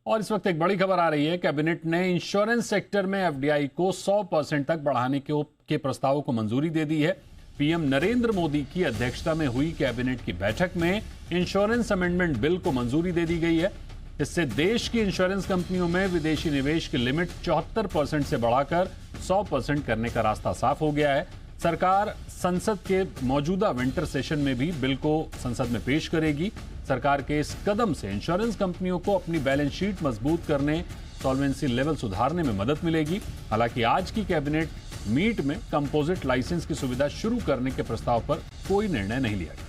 और इस वक्त एक बड़ी खबर आ रही है। कैबिनेट ने इंश्योरेंस सेक्टर में एफडीआई को 100% तक बढ़ाने के प्रस्ताव को मंजूरी दे दी है। पीएम नरेंद्र मोदी की अध्यक्षता में हुई कैबिनेट की बैठक में इंश्योरेंस अमेंडमेंट बिल को मंजूरी दे दी गई है। इससे देश की इंश्योरेंस कंपनियों में विदेशी निवेश की लिमिट 74% से बढ़ाकर 100% करने का रास्ता साफ हो गया है। सरकार संसद के मौजूदा विंटर सेशन में भी बिल को संसद में पेश करेगी। सरकार के इस कदम से इंश्योरेंस कंपनियों को अपनी बैलेंस शीट मजबूत करने, सॉल्वेंसी लेवल सुधारने में मदद मिलेगी। हालांकि आज की कैबिनेट मीट में कंपोजिट लाइसेंस की सुविधा शुरू करने के प्रस्ताव पर कोई निर्णय नहीं लिया गया।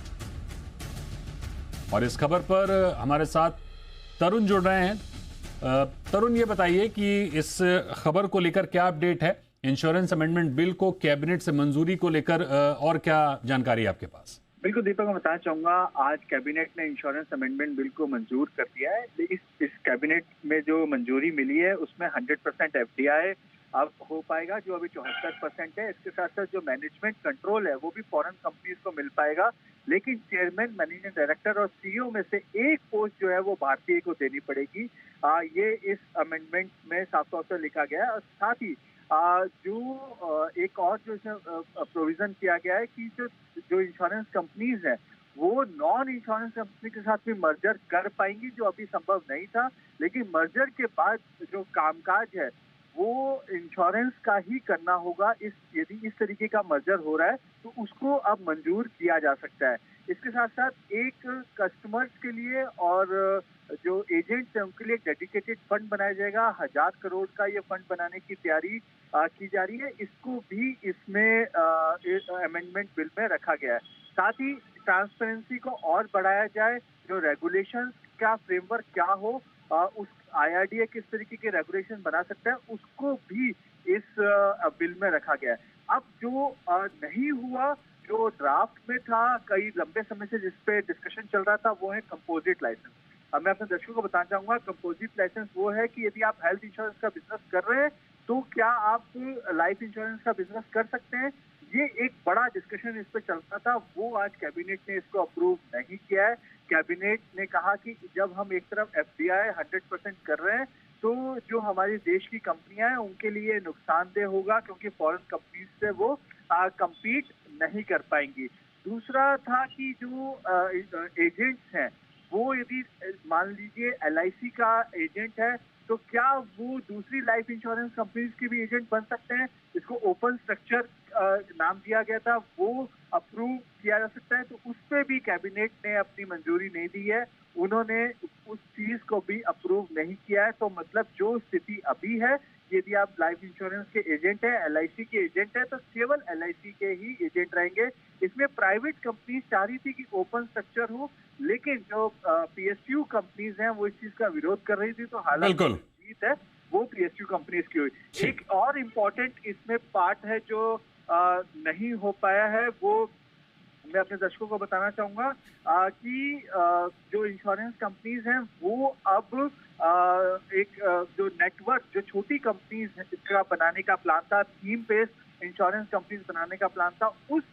और इस खबर पर हमारे साथ तरुण जुड़ रहे हैं। तरुण, ये बताइए कि इस खबर को लेकर क्या अपडेट है? इंश्योरेंस अमेंडमेंट बिल को कैबिनेट से मंजूरी को लेकर और क्या जानकारी है आपके पास? बिल्कुल दीपक, मैं बताना चाहूंगा आज कैबिनेट ने इंश्योरेंस अमेंडमेंट बिल को मंजूर कर दिया है। इस कैबिनेट में जो मंजूरी मिली है उसमें 100% एफडीआई अब हो पाएगा, जो अभी 74% है। इसके साथ साथ जो मैनेजमेंट कंट्रोल है वो भी फॉरेन कंपनीज को मिल पाएगा, लेकिन चेयरमैन, मैनेजिंग डायरेक्टर और सीईओ में से एक पोस्ट जो है वो भारतीय को देनी पड़ेगी। ये इस अमेंडमेंट में साफ तौर पर लिखा गया है। और साथ ही जो एक और जो प्रोविजन किया गया है कि जो इंश्योरेंस कंपनीज हैं वो नॉन इंश्योरेंस कंपनी के साथ भी मर्जर कर पाएंगी, जो अभी संभव नहीं था। लेकिन मर्जर के बाद जो कामकाज है वो इंश्योरेंस का ही करना होगा। यदि इस तरीके का मर्जर हो रहा है तो उसको अब मंजूर किया जा सकता है। इसके साथ साथ एक कस्टमर्स के लिए और जो एजेंट्स हैं उनके लिए डेडिकेटेड फंड बनाया जाएगा। 1000 करोड़ का ये फंड बनाने की तैयारी की जा रही है। इसको भी इसमें अमेंडमेंट बिल में रखा गया है। साथ ही ट्रांसपेरेंसी को और बढ़ाया जाए, जो रेगुलेशन का फ्रेमवर्क क्या हो, उस आईआरडीए किस तरीके के रेगुलेशन बना सकता है, उसको भी इस बिल में रखा गया है। अब जो नहीं हुआ, जो ड्राफ्ट में था कई लंबे समय से जिस पे डिस्कशन चल रहा था, वो है कंपोजिट लाइसेंस। अब मैं अपने दर्शकों को बताना चाहूंगा, कंपोजिट लाइसेंस वो है कि यदि आप हेल्थ इंश्योरेंस का बिजनेस कर रहे हैं तो क्या आप लाइफ इंश्योरेंस का बिजनेस कर सकते हैं। ये एक बड़ा डिस्कशन इस पे चलता था, वो आज कैबिनेट ने इसको अप्रूव नहीं किया है। कैबिनेट ने कहा कि जब हम एक तरफ एफडीआई 100% कर रहे हैं तो जो हमारे देश की कंपनियां हैं उनके लिए नुकसानदेह होगा, क्योंकि फॉरेन कंपनीज से वो compete नहीं कर पाएंगी। दूसरा था कि जो एजेंट्स हैं वो यदि मान लीजिए एलआईसी का एजेंट है तो क्या वो दूसरी लाइफ इंश्योरेंस कंपनीज के भी एजेंट बन सकते हैं। इसको ओपन स्ट्रक्चर नाम दिया गया था, वो अप्रूव किया जा सकता है। तो उस पर भी कैबिनेट ने अपनी मंजूरी नहीं दी है, उन्होंने उस चीज को भी अप्रूव नहीं किया है। तो मतलब जो स्थिति अभी है, यदि आप लाइफ इंश्योरेंस के एजेंट है, एलआईसी के एजेंट है, तो केवल एलआईसी के ही एजेंट रहेंगे। इसमें प्राइवेट कंपनी चाह रही थी कि ओपन स्ट्रक्चर हो, लेकिन जो पीएसयू कंपनीज हैं वो इस चीज का विरोध कर रही थी। तो हालांकि जीत है वो पीएसयू कंपनीज की हुई। एक और इम्पोर्टेंट इसमें पार्ट है जो नहीं हो पाया है, वो मैं अपने दर्शकों को बताना चाहूंगा कि जो इंश्योरेंस कंपनीज हैं वो अब एक जो नेटवर्क, जो छोटी कंपनीज का बनाने का प्लान था, थीम बेस्ड इंश्योरेंस कंपनीज बनाने का प्लान था, उस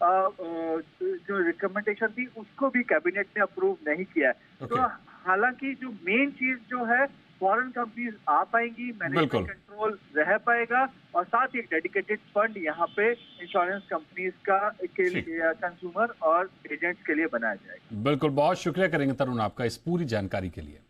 जो रिकमेंडेशन थी उसको भी कैबिनेट ने अप्रूव नहीं किया है। तो हालांकि जो मेन चीज जो है, फॉरेन कंपनीज आ पाएंगी, मैनेजमेंट कंट्रोल रह पाएगा, और साथ ही एक डेडिकेटेड फंड यहाँ पे इंश्योरेंस कंपनीज का के लिए, कंज्यूमर और एजेंट्स के लिए बनाया जाएगा। बिल्कुल, बहुत शुक्रिया करेंगे तरुण आपका इस पूरी जानकारी के लिए।